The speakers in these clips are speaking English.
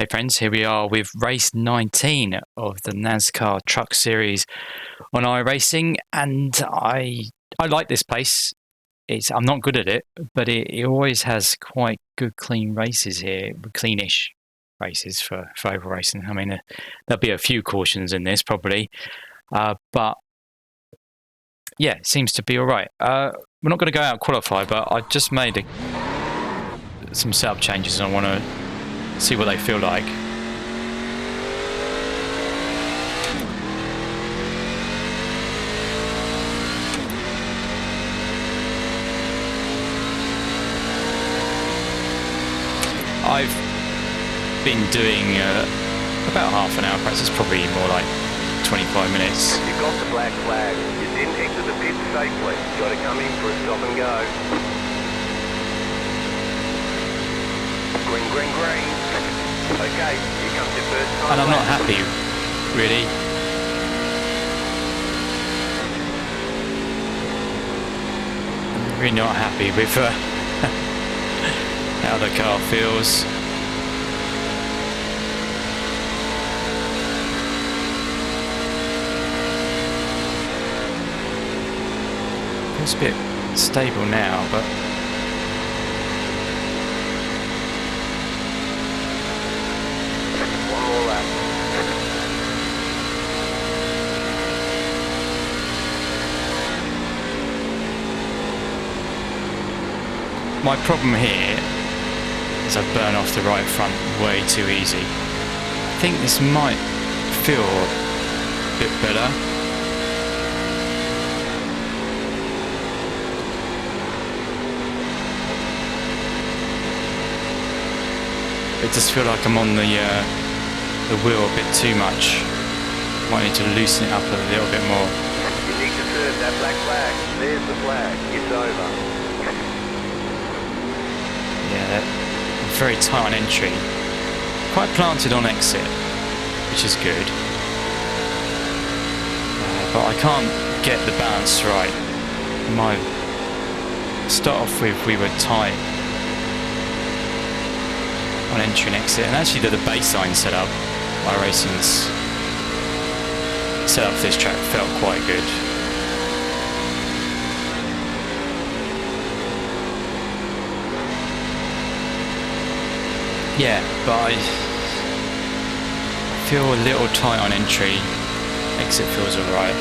Hey friends, here we are with race 19 of the NASCAR Truck Series on iRacing, and I like this place. I'm not good at it, but it always has quite good clean races here, cleanish races for oval racing. I mean, there'll be a few cautions in this probably, but yeah, it seems to be all right. We're not going to go out and qualify, but I just made some setup changes and I want to see what they feel like. I've been doing about half an hour practice, probably more like 25 minutes. You've got the black flag. You didn't exit the pit safely. You've got to come in for a stop and go. Green, green, green. Okay, here comes your first time. And I'm not happy, really. I'm really not happy with how the car feels. Feels a bit stable now, but one more lap. my problem here is I burn off the right front way too easy. I think this might feel a bit better. It does feel like I'm on the wheel a bit too much. Might need to loosen it up a little bit more. You need to serve that black flag. There's the flag. It's over. Yeah, very tight on entry. Quite planted on exit, which is good. But I can't get the balance right. My start off with, we were tight on entry and exit, and actually the baseline setup, iRacing's setup for this track felt quite good. Yeah, but I feel a little tight on entry. Exit feels alright.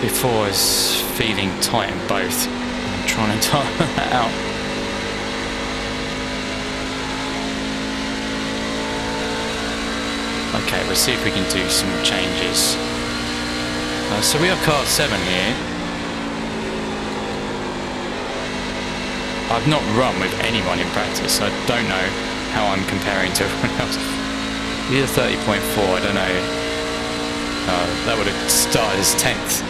Before I was feeling tight in both. I'm trying to tighten that out. Okay, we'll see if we can do some changes. So we are car 7 here. I've not run with anyone in practice. I don't know how I'm comparing to everyone else. Either 30.4, I don't know. That would have started as 10th.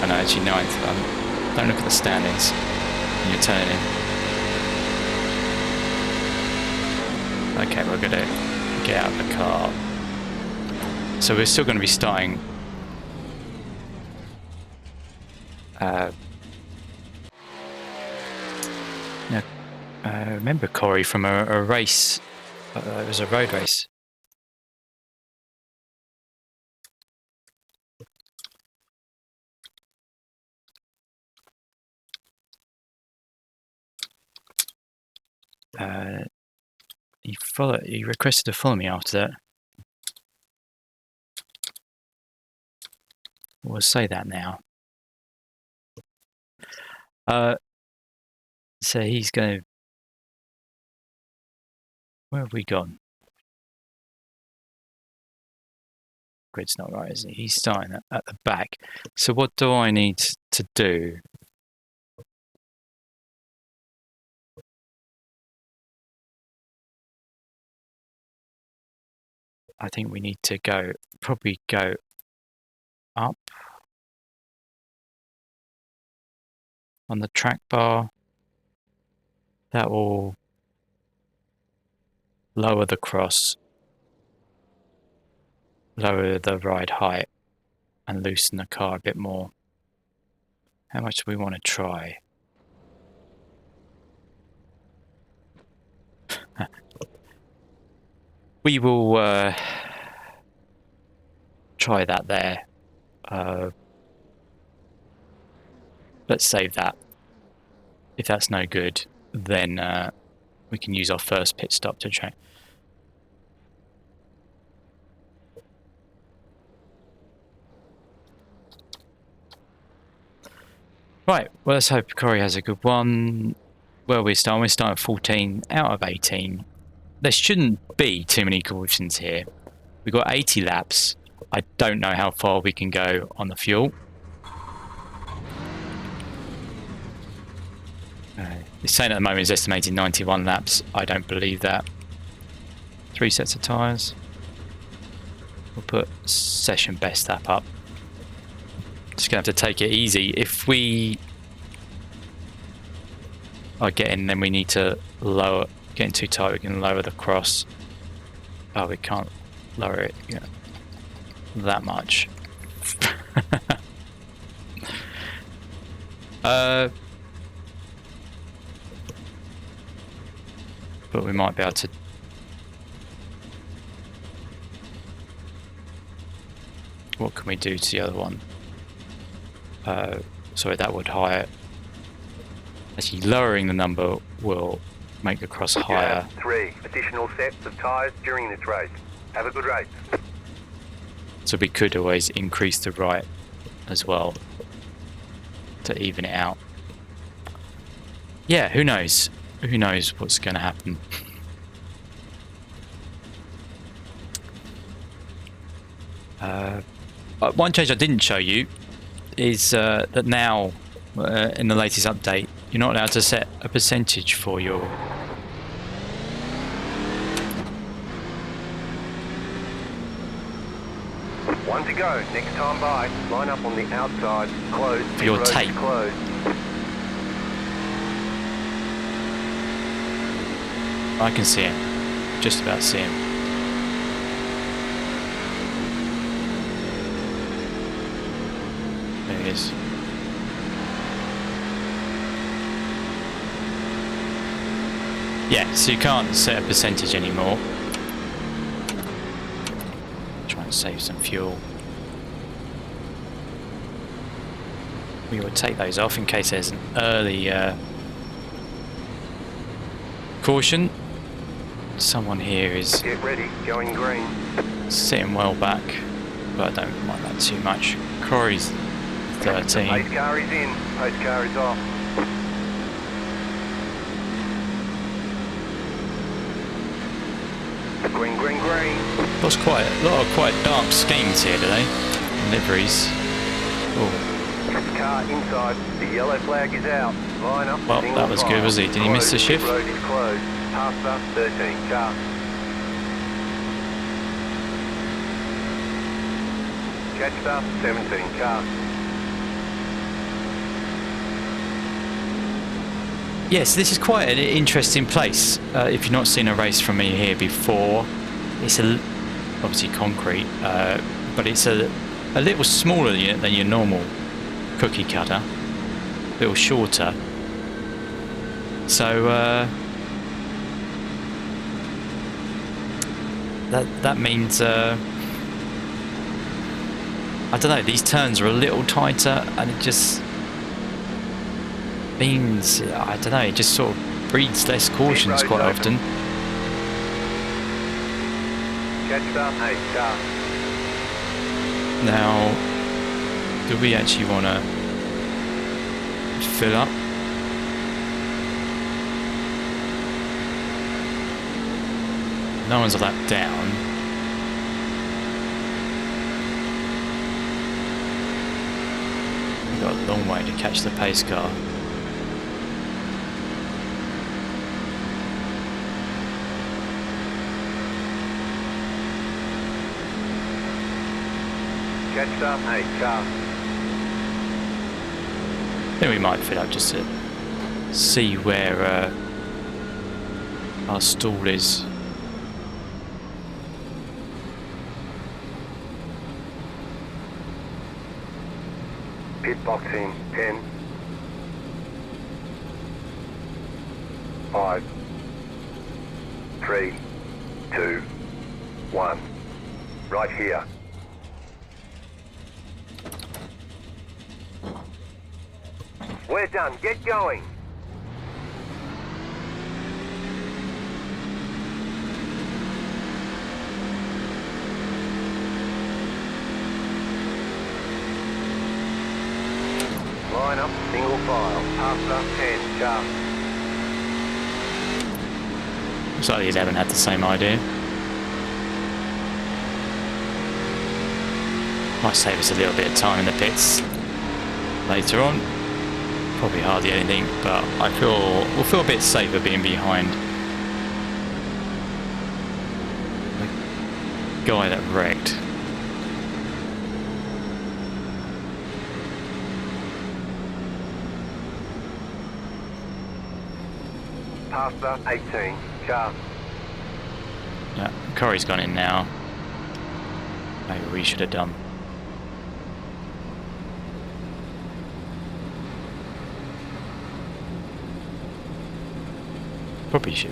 I know, actually 9th. Don't look at the standings when you're turning in. Okay, we're going to get out of the car. So we're still going to be starting I remember Corey from a race. It was a road race. He requested to follow me after that. We'll say that now. So he's going to. Where have we gone? Grid's not right, is he? He's starting at the back. So what do I need to do? I think we need to probably go up on the track bar. That will lower the cross, lower the ride height, and loosen the car a bit more. How much do we want to try? We will try that there. Let's save that. If that's no good, then we can use our first pit stop to track. Right, well, let's hope Corey has a good one. Where we start? We're starting 14 out of 18. There shouldn't be too many cautions here. We've got 80 laps. I don't know how far we can go on the fuel. It's saying at the moment it's estimated 91 laps. I don't believe that. 3 sets of tyres. We'll put session best lap up. Just going to have to take it easy. If we are getting, then we need to lower. Getting too tight, we can lower the cross. Oh, we can't lower it that much. But we might be able to. What can we do to the other one? Sorry, that would higher. Actually, lowering the number will make the cross higher. 3 additional sets of tyres during this race. Have a good race. So we could always increase the right as well to even it out. Yeah, who knows? Who knows what's going to happen? One change I didn't show you is that now, in the latest update, you're not allowed to set a percentage for your... One to go. Next time by. Line up on the outside. Close. For your tape. Closed. I can see him. Just about see him. There he is. Yeah, so you can't set a percentage anymore. Try and save some fuel. We will take those off in case there's an early caution. Someone here is Get ready. Going green. sitting well back, but I don't mind that too much. Corey's 13. Pace car is in. Pace car is off. Green, green, green. There's quite a lot of quite dark schemes here today. Liveries. Oh, Car inside. The yellow flag is out. Line up. well, single that was file. good, was he? Did he miss the Closed. shift? Road is closed. Pasta 13 car. Catch 17 car. Yes, this is quite an interesting place. If you've not seen a race from me here before, it's obviously concrete, but it's a little smaller than your normal cookie cutter, a little shorter. So that means I don't know. These turns are a little tighter, and it just means, I don't know, it just sort of breeds less cautions quite often. Catch up, 8 car. Now, do we actually want to fill up? No one's a lap down. We've got a long way to catch the pace car. Catch up, 8 car. Then we might fill up just to see where our stall is. Pit box in 10, 5, 3, 2, 1. Right here. We're done. Get going. Line up, single file. After 10, sharp. Looks like these haven't had the same idea. Might save us a little bit of time in the pits later on. Probably hardly anything, but we'll feel a bit safer being behind the guy that wrecked. Past the 18, sharp. Yeah, Corey's gone in now. Maybe we should have done.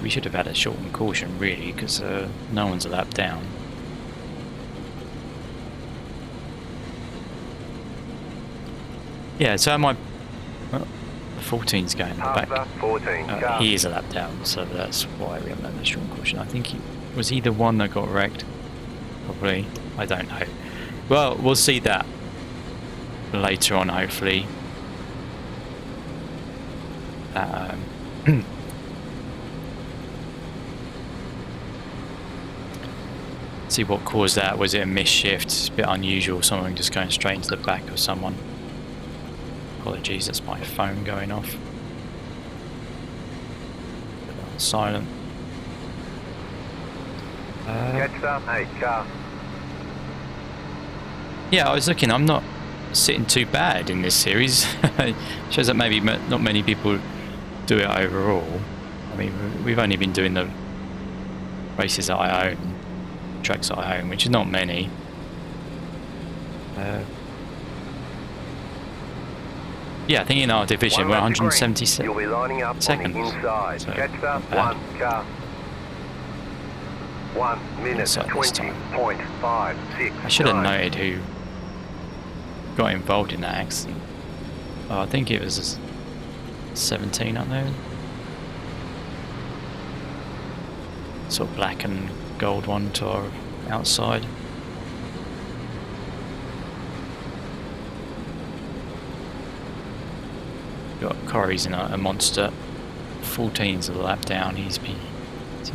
We should have had a shortened caution really, because no one's a lap down. Yeah, so my 14's going in the back. 14, he is a lap down, so that's why we haven't had a shortened caution. I think he the one that got wrecked. Probably, I don't know. Well, we'll see that later on, hopefully. See what caused that. Was it a misshift? It's a bit unusual, someone just going straight into the back of someone. Apologies, that's my phone going off. Put that on silent. Catch up, 8, sharp. Yeah, I was looking, I'm not sitting too bad in this series. Shows that maybe not many people do it overall. I mean, we've only been doing the races that I own, tracks that I own, which is not many. Yeah, I think in our division we're 176. You'll be lining up seconds. On the inside. So, catch up, not 1, sharp. 1 minute, Inside this time. 20.56. I should have noted who got involved in that accident. Oh, I think it was 17 up there. Sort of black and gold one to our outside. Got Corey's in a monster. 14's a lap down. Is he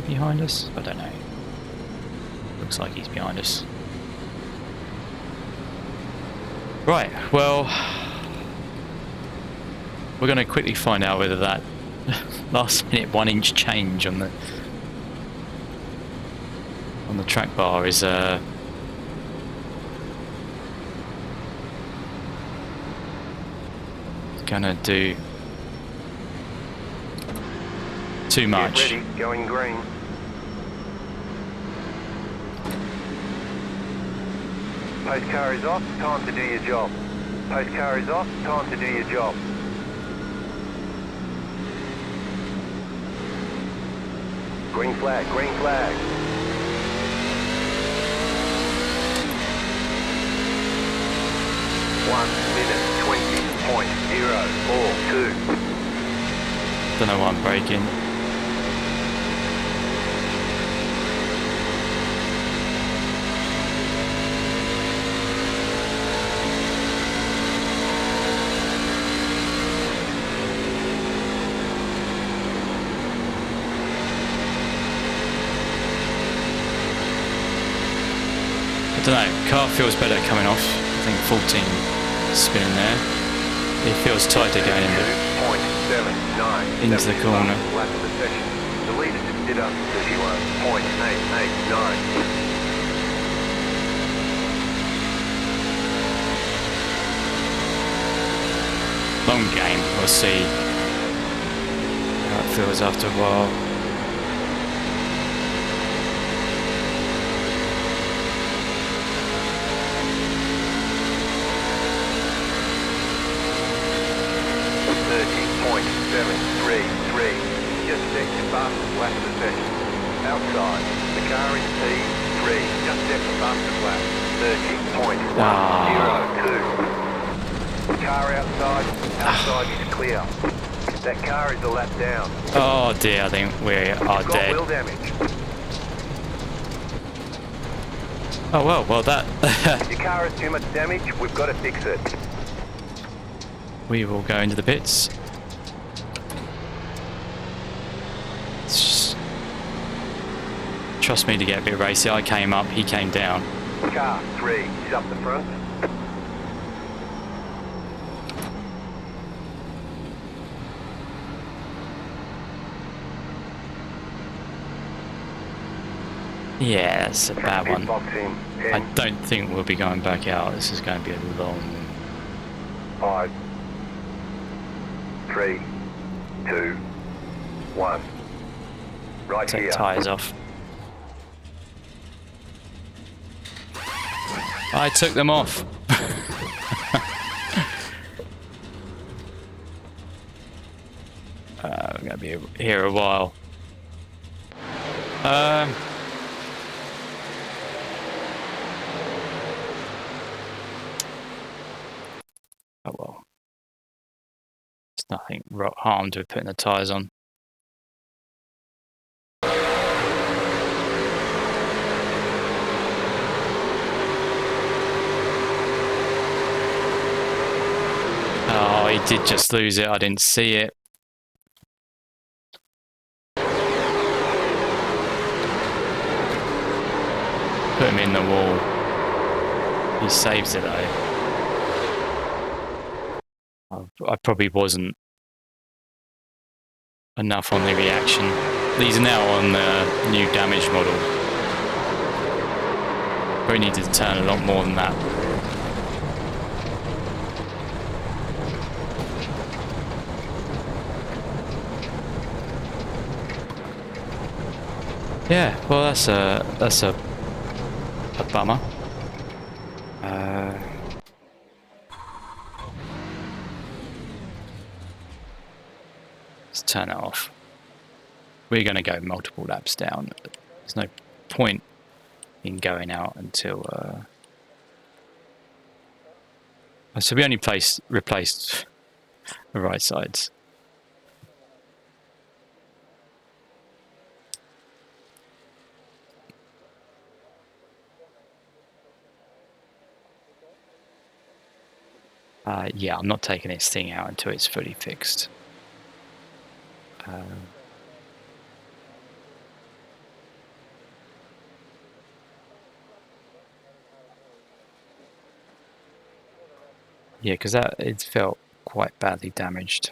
behind us? I don't know. Looks like he's behind us. Right, well, we're going to quickly find out whether that last minute 1 inch change on the track bar is gonna do too much. Get ready, going green. Post car is off, time to do your job. Post car is off, time to do your job. Green flag, green flag. One minute, 20.042. Don't know why I'm braking. I don't know, car feels better coming off. I think 14 spinning there. It feels tighter going into the corner. The leader just did up 31.889. Long game, we'll see how it feels after a while. .733. Just check your fastest lap of the session. Outside. The car is P3. Just step past the flag. 30.02. Car outside. Outside is clear. That car is a lap down. Oh dear, I think we are Got dead. wheel damage. Oh well that... If your car has too much damage, we've got to fix it. We will go into the pits. Trust me to get a bit racy. I came up, he came down. Car 3 is up the front. Yeah, that's a bad one. Box in. 10, I don't think we'll be going back out. This is going to be a long... 5, 3, 2, 1. Right Take here. tyres off. I took them off. We're going to be here a while. Oh well. There's nothing harm to putting the tyres on. Oh, he did just lose it. I didn't see it. Put him in the wall. He saves it though. I probably wasn't enough on the reaction. These are now on the new damage model. Probably needed to turn a lot more than that. Yeah, well that's a bummer. Let's turn it off. We're going to go multiple laps down. There's no point in going out until... So we only replaced the right sides. Yeah, I'm not taking this thing out until it's fully fixed. Yeah, because it felt quite badly damaged.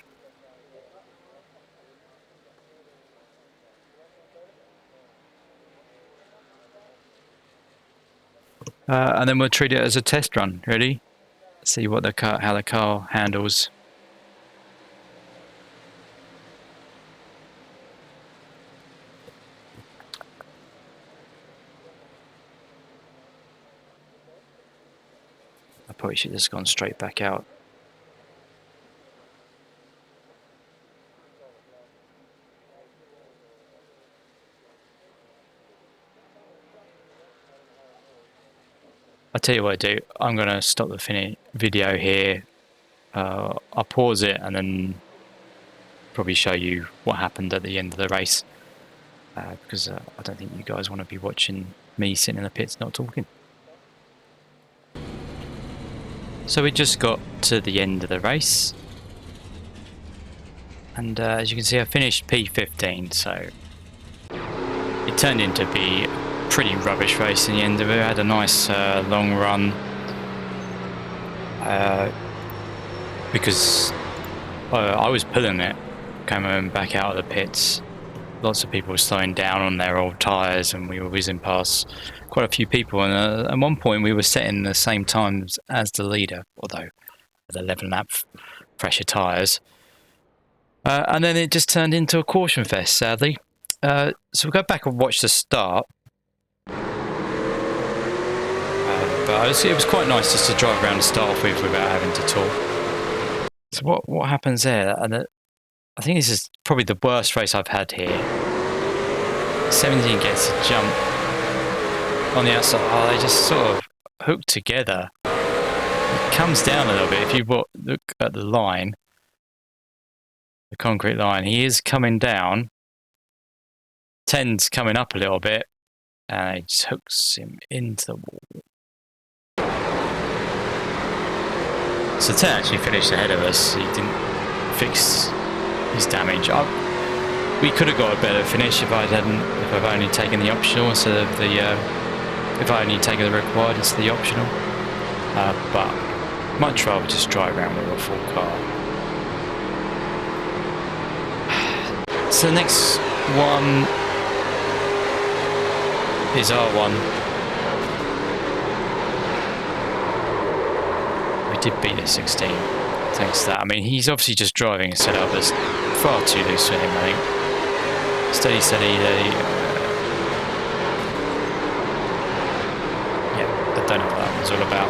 And then we'll treat it as a test run. Ready? See what how the car handles. I probably should have just gone straight back out. I'll tell you what I do. I'm going to stop the video here. I'll pause it and then probably show you what happened at the end of the race. Because I don't think you guys want to be watching me sitting in the pits not talking. So we just got to the end of the race. And as you can see, I finished P15. So it turned into be pretty rubbish race in the end of it. I had a nice long run because I was pulling it coming back out of the pits. Lots of people were slowing down on their old tyres and we were whizzing past quite a few people, and at one point we were setting the same times as the leader, although with 11 lap fresher tyres, and then it just turned into a caution fest, sadly. So we'll go back and watch the start. But it was quite nice just to drive around and start off with without having to talk. So what happens there? And I think this is probably the worst race I've had here. 17 gets a jump on the outside. Oh, they just sort of hook together. It comes down a little bit. If you look at the line, the concrete line, he is coming down. 10's coming up a little bit, and it just hooks him into the wall. So 10 actually finished ahead of us. He didn't fix his damage. We could have got a better finish if I've only taken the optional instead of the if I only taken the required instead of the optional. But much rather just drive around with a full car. So the next one is R1. We did beat a 16 thanks to that. I mean, he's obviously just driving a setup that's far too loose for him, I think. Steady, steady. Yeah, I don't know what that was all about.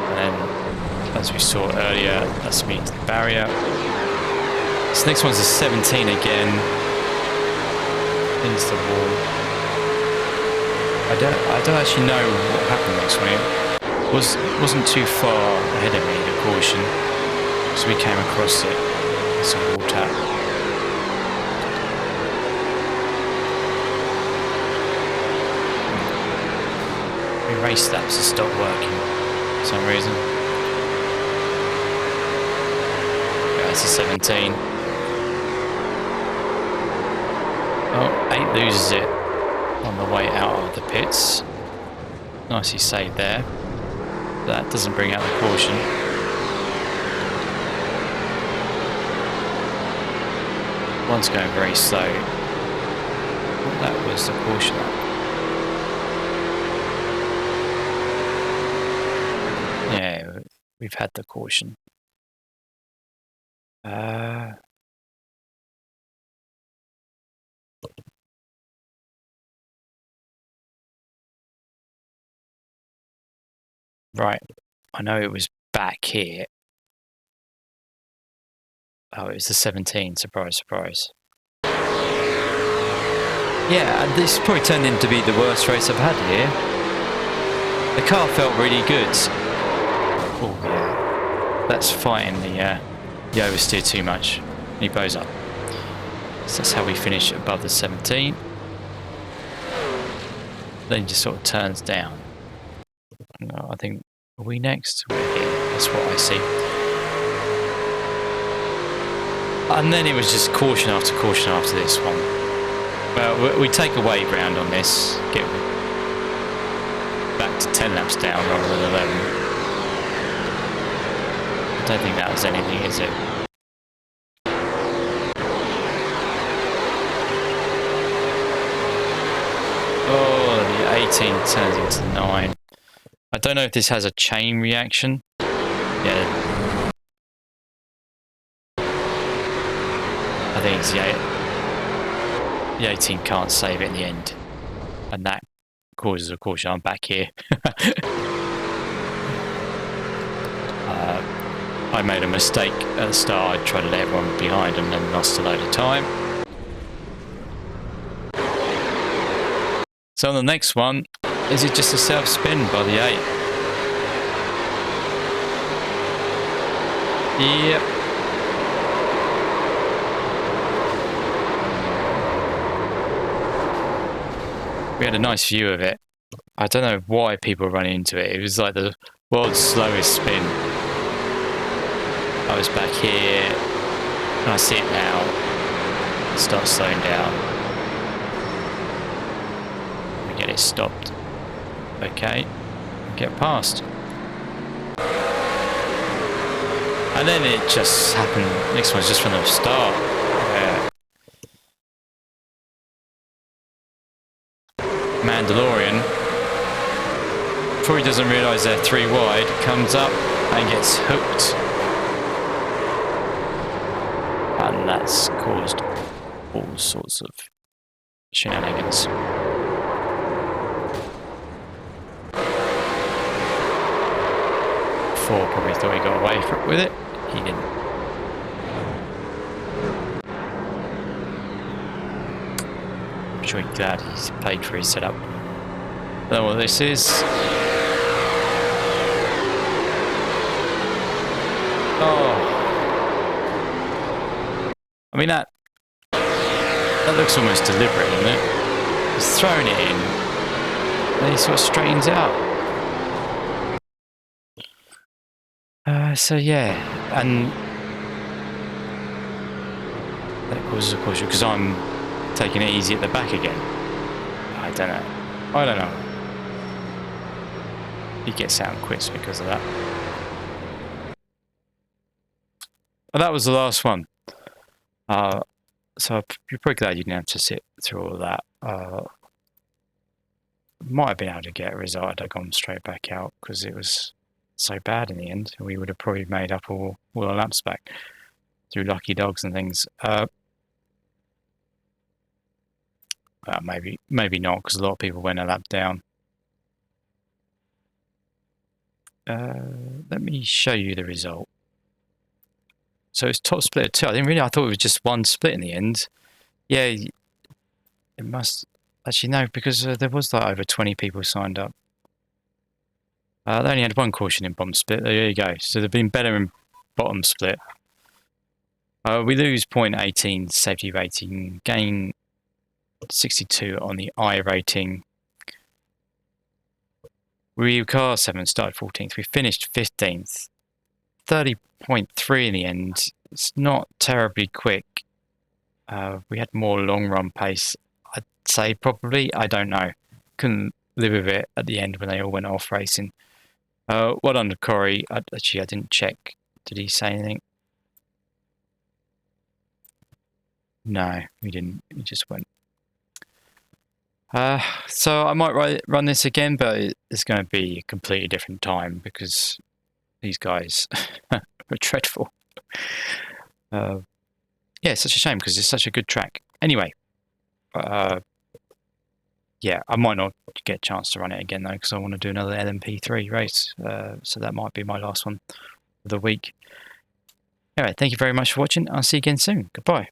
And then, as we saw earlier, that's me to the barrier. This next one's a 17 again. Into the wall. I don't actually know what happened next one. It wasn't too far ahead of me, the caution, so we came across it. It's a wall tap. My race laps have stopped working for some reason. Yeah, that's a 17. Oh, 8 loses it on the way out of the pits. Nicely saved there. That doesn't bring out the caution. One's going very slow. That was the caution. Yeah, we've had the caution. Right, I know it was back here. Oh, it was the 17, surprise, surprise. Yeah, and this probably turned into be the worst race I've had here. The car felt really good. Oh yeah, that's fighting the oversteer too much. He bows up. So that's how we finish above the 17. Then he just sort of turns down. No, I think, are we next? We're here. That's what I see. And then it was just caution after this one. Well, we take a wave round on this, get back to 10 laps down rather than 11. I don't think that was anything, is it? Oh, the 18 turns into 9. I don't know if this has a chain reaction. Yeah. I think it's the 18 can't save it in the end. And that causes a caution. I'm back here. I made a mistake at the start. I tried to let everyone behind and then lost a load of time. So on the next one, is it just a self-spin by the 8? Yep. We had a nice view of it. I don't know why people were running into it. It was like the world's slowest spin. I was back here, and I see it now. It starts slowing down. We get it stopped. Okay, get past. And then it just happened. Next one's just from the start. Mandalorian, before he doesn't realise they're 3 wide, comes up and gets hooked. And that's caused all sorts of shenanigans. Four probably thought he got away with it. He didn't. sure he's glad he's paid for his setup. I don't know what this is. Oh, I mean that looks almost deliberate, doesn't it? He's throwing it in, then he sort of straightens out. So yeah, and that causes a caution because I'm taking it easy at the back again. I don't know. He gets out and quits because of that. But that was the last one. So you're pretty glad you didn't have to sit through all of that. Might have been able to get a result had I gone straight back out because it was so bad in the end. We would have probably made up all the laps back through lucky dogs and things. Maybe not because a lot of people went a lap down. Let me show you the result. So it's top split of 2. I thought it was just one split in the end. Yeah, it must. Actually, no, because there was like over 20 people signed up. They only had one caution in bottom split. There you go. So they've been better in bottom split. We lose 0.18 safety rating, gain 62 on the iRacing. We car 7 started 14th. We finished 15th. 30.3 in the end. It's not terribly quick. We had more long run pace. I'd say probably. I don't know. Couldn't live with it at the end when they all went off racing. Well done to Corey. I didn't check. Did he say anything? No, he didn't. He just went. So I might run this again, but it's going to be a completely different time because these guys are dreadful. Yeah, it's such a shame because it's such a good track. Anyway, yeah, I might not get a chance to run it again though because I want to do another LMP3 race. So that might be my last one of the week. Anyway, thank you very much for watching. I'll see you again soon. Goodbye.